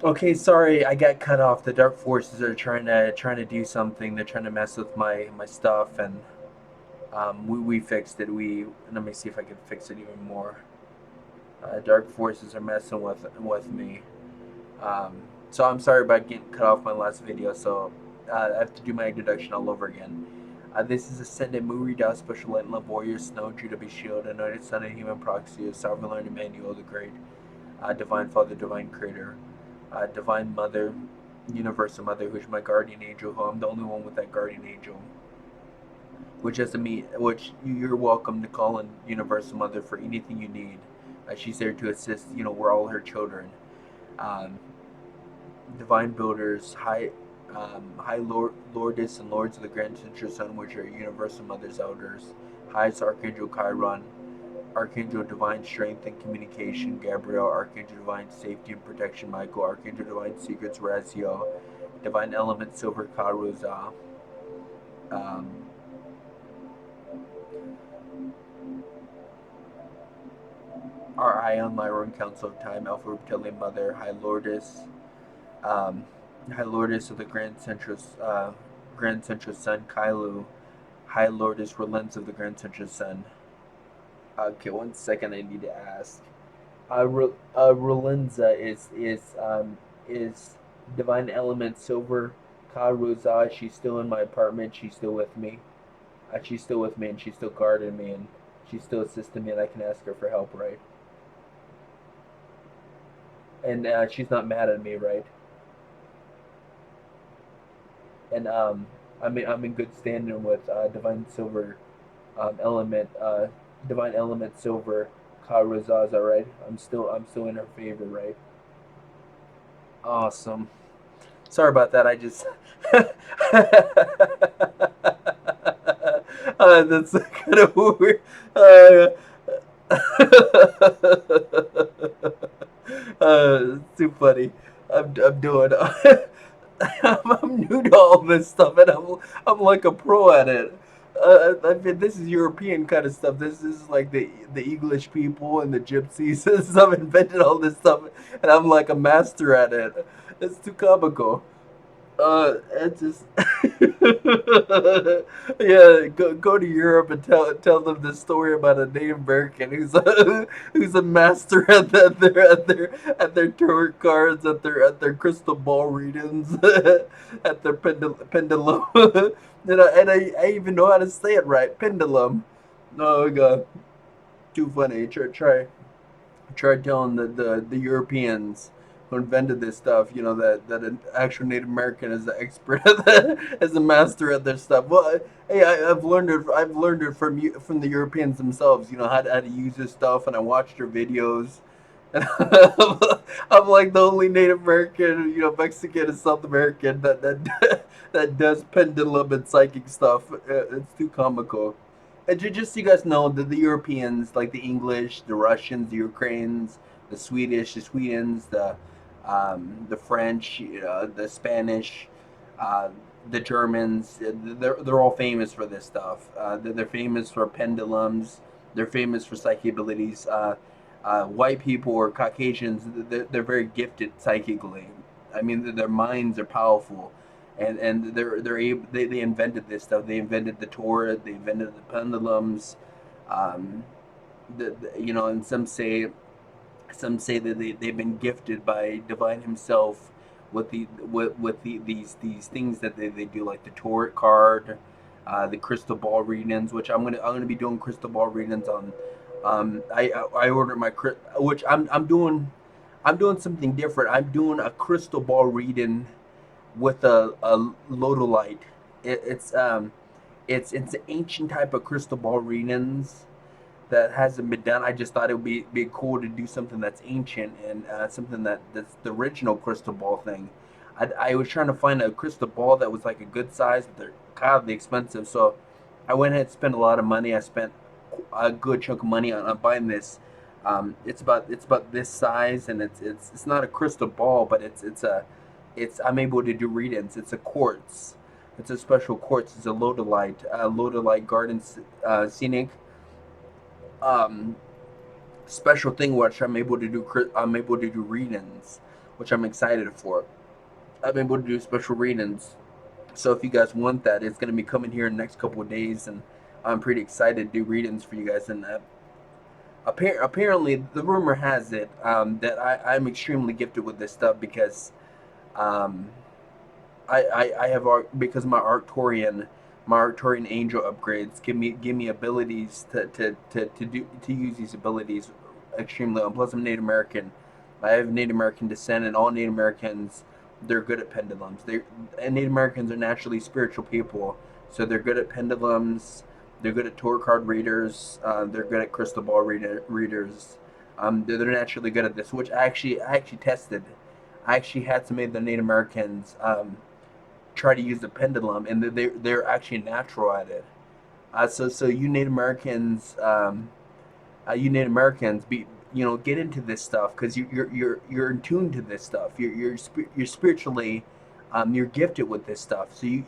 Okay, sorry, I got cut off. The dark forces are trying to do something. They're trying to mess with my stuff, and we fixed it. We Let me see if I can fix it even more. Dark forces are messing with me. Um, so I'm sorry about getting cut off my last video. So I have to do my introduction all over again. This is Ascendant MuRiDA, Special Light and Love Warrior, Snow, Judah Be Shield, Anointed Son and Human Proxy of Sovereign Lord Emmanuel the Great, Divine Father, Divine Creator, Divine Mother, Universal Mother, who's my guardian angel, who I'm the only one with that guardian angel, which is me, which you're welcome to call in Universal Mother for anything you need. She's there to assist. We're all her children. Um, Divine Builders, High Lordess and Lords of the Grand Central Sun, which are Universal Mother's elders. Highest Archangel Chiron, Archangel Divine Strength and Communication, Gabriel, Archangel Divine Safety and Protection, Michael, Archangel Divine Secrets, Raziel, Divine Element, Silver Karuza, um, our Ion Lyron Council of Time, Alpha Reptilian Mother, um, High Lordess of the Grand Central Sun, Kailu, High Lordess Relents of the Grand Central Sun. Okay, 1 second, I need to ask. Rolenza is Divine Element Silver Karuza. She's still in my apartment. She's still with me. She's still with me, and she's still guarding me, and she's still assisting me, and I can ask her for help, right? And she's not mad at me, right? And I'm in good standing with Divine Silver Element Divine Element Silver Karuzaza, right? I'm still in her favor, right? Awesome. Sorry about that. I just that's kind of weird. Uh, it's too funny. I'm doing. I'm new to all this stuff, and I'm like a pro at it. I mean, this is European kind of stuff. This is like the English people and the gypsies and stuff invented all this stuff, and I'm like a master at it. It's too comical. It's just yeah. Go to Europe and tell them the story about a Native American who's a master at their tarot cards, at their crystal ball readings, at their pendulum. And I even know how to say it right, pendulum. Oh god, too funny. Try telling the Europeans who invented this stuff, that an actual Native American is the expert at that, as a master at their stuff. Well, hey, I've learned it. I've learned it from the Europeans themselves. How to use this stuff, and I watched their videos. And I'm like the only Native American, Mexican and South American that does pendulum and psychic stuff. It's too comical. And just so you guys know, the Europeans, like the English, the Russians, the Ukrainians, the Swedish, the Swedes, the French, the Spanish, uh, the Germans, they're all famous for this stuff. They're famous for pendulums. They're famous for psychic abilities. White people or Caucasians, they're very gifted psychically. I mean, their minds are powerful, and they invented this stuff. They invented the Torah. They invented the pendulums. Um, and some say that they've been gifted by divine himself with these things that they do, like the tarot card, the crystal ball readings, which I'm gonna be doing crystal ball readings on. I ordered which I'm doing something different. I'm doing a crystal ball reading with a lodolite. It's an ancient type of crystal ball readings that hasn't been done. I just thought it would be cool to do something that's ancient, and something that's the original crystal ball thing. I was trying to find a crystal ball that was like a good size, but they're kind of expensive. So I went ahead and spent a lot of money. I spent a good chunk of money on buying this. It's about this size, and it's not a crystal ball, but it's I'm able to do readings. It's a quartz. It's a special quartz. It's a lodolite garden scenic um, special thing which I'm able to do readings which I'm excited for. I'm able to do special readings. So if you guys want that, it's going to be coming here in the next couple of days, and I'm pretty excited to do readings for you guys. And apparently, the rumor has it that I'm extremely gifted with this stuff because um, I have because my Arcturian angel upgrades give me abilities to use these abilities extremely well. And plus, I'm Native American. I have Native American descent, and all Native Americans, they're good at pendulums. And Native Americans are naturally spiritual people, so they're good at pendulums. They're good at tarot card readers. They're good at crystal ball readers. They're naturally good at this, which I actually tested. I actually had some of the Native Americans try to use the pendulum, and they're actually natural at it. So you Native Americans, get into this stuff because you're in tune to this stuff. You're spiritually, you're gifted with this stuff. So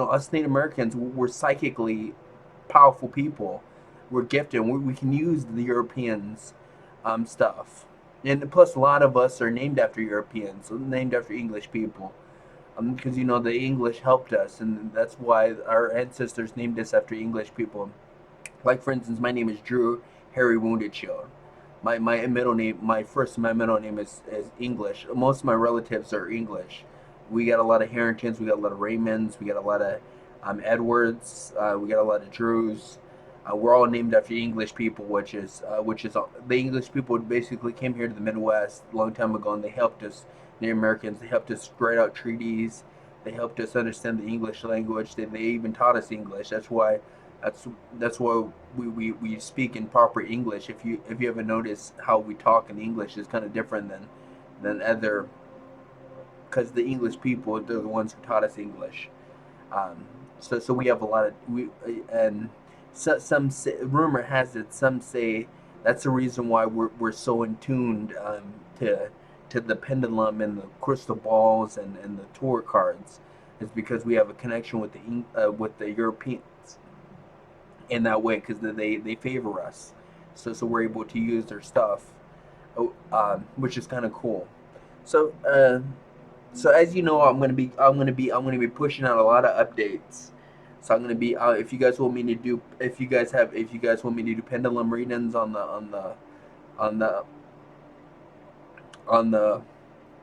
us Native Americans, we're psychically powerful people. We're gifted. We can use the Europeans, stuff, and plus a lot of us are named after Europeans, so named after English people. Because the English helped us, and that's why our ancestors named us after English people. Like for instance, my name is Drew Harry Wounded Shield. My middle name, my middle name is English. Most of my relatives are English. We got a lot of Harringtons, we got a lot of Raymonds, we got a lot of Edwards, we got a lot of Drews. We're all named after English people, which is the English people basically came here to the Midwest a long time ago, and they helped us. Native Americans, they helped us write out treaties. They helped us understand the English language. They even taught us English. That's that's why we speak in proper English. If you ever notice how we talk in English is kind of different than other, because the English people, they're the ones who taught us English. So we have a lot of and some say, rumor has it, some say that's the reason why we're so in tuned to the pendulum and the crystal balls and the tour cards, is because we have a connection with the Europeans in that way, because they favor us, so we're able to use their stuff, which is kind of cool. So so as you know, I'm gonna be pushing out a lot of updates. So I'm gonna be if you guys want me to do pendulum readings on the on the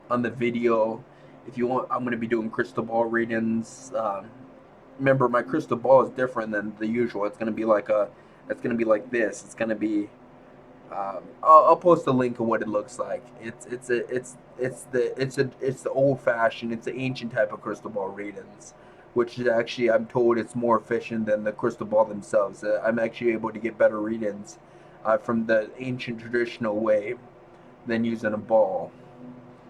on the video. If you want, I'm gonna be doing crystal ball readings. Remember, my crystal ball is different than the usual. It's gonna be like this. It's gonna be I'll post a link of what it looks like. It's the old fashioned, it's the ancient type of crystal ball readings, which is actually, I'm told, it's more efficient than the crystal ball themselves. I'm actually able to get better readings from the ancient traditional way than using a ball,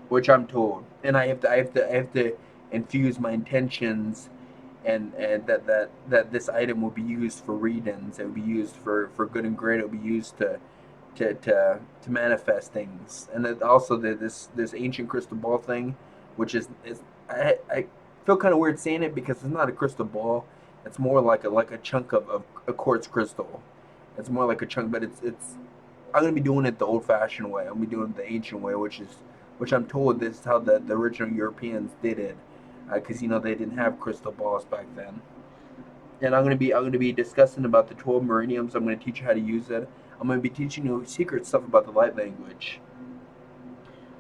which I'm told. And I have to infuse my intentions, and that this item will be used for readings. It will be used for good and great. It will be used to manifest things. And then also this ancient crystal ball thing, which is I feel kind of weird saying it because it's not a crystal ball. It's more like a chunk of a quartz crystal. It's more like a chunk, but it's I'm gonna be doing it the old-fashioned way. I'm gonna be doing it the ancient way, which I'm told this is how the original Europeans did it, because they didn't have crystal balls back then. And I'm gonna be discussing about the 12 meridians. I'm gonna teach you how to use it. I'm gonna be teaching you secret stuff about the light language.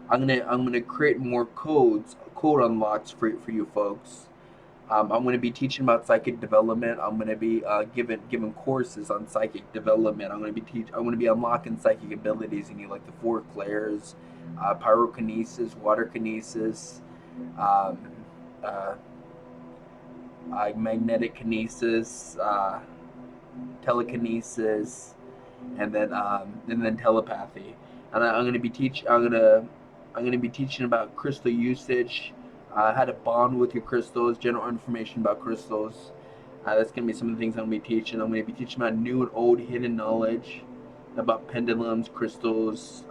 I'm gonna create more code unlocks for you folks. I'm going to be teaching about psychic development. I'm going to be giving courses on psychic development. I'm going to be unlocking psychic abilities in you, like the four clairs, pyrokinesis, water kinesis, um, uh, magnetic kinesis, telekinesis, and then telepathy. And I'm going to be teaching about crystal usage, how to bond with your crystals, general information about crystals. That's going to be some of the things I'm going to be teaching. I'm going to be teaching about new and old hidden knowledge about pendulums, crystals,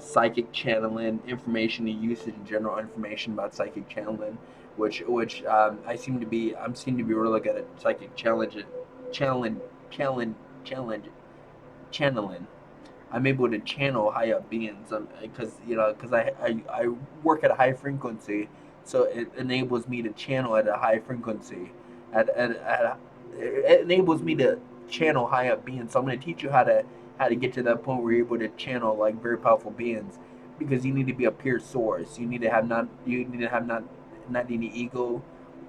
psychic channeling, information and usage, and general information about psychic channeling, which I'm seem to be really good at psychic channeling, challenge, channeling. I'm able to channel high up beings, because because I work at a high frequency, so it enables me to channel at a high frequency, at it enables me to channel high up beings. So I'm going to teach you how to get to that point where you're able to channel like very powerful beings, because you need to be a pure source. You need to have not any ego.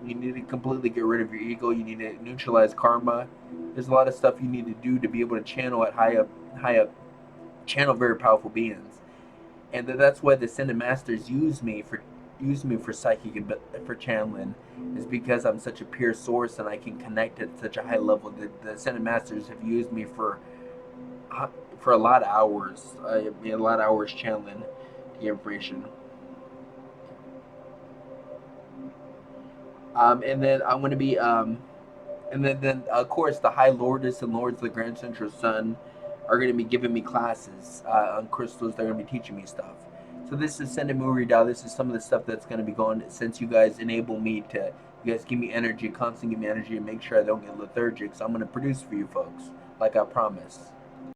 You need to completely get rid of your ego. You need to neutralize karma. There's a lot of stuff you need to do to be able to channel at high up, channel very powerful beings, and that's why the Ascendant Masters use me for psychic and for channeling, is because I'm such a pure source and I can connect at such a high level. The Ascendant Masters have used me for a lot of hours. I mean, a lot of hours channeling the information. And then I'm going to be and then of course the High Lordess and Lords of the Grand Central Sun are going to be giving me classes on crystals. They're going to be teaching me stuff. So this is Ascendant MuRiDA. This is some of the stuff that's going to be going, since you guys enable me to, you guys give me energy, constantly give me energy, and make sure I don't get lethargic. So I'm going to produce for you folks, like I promised.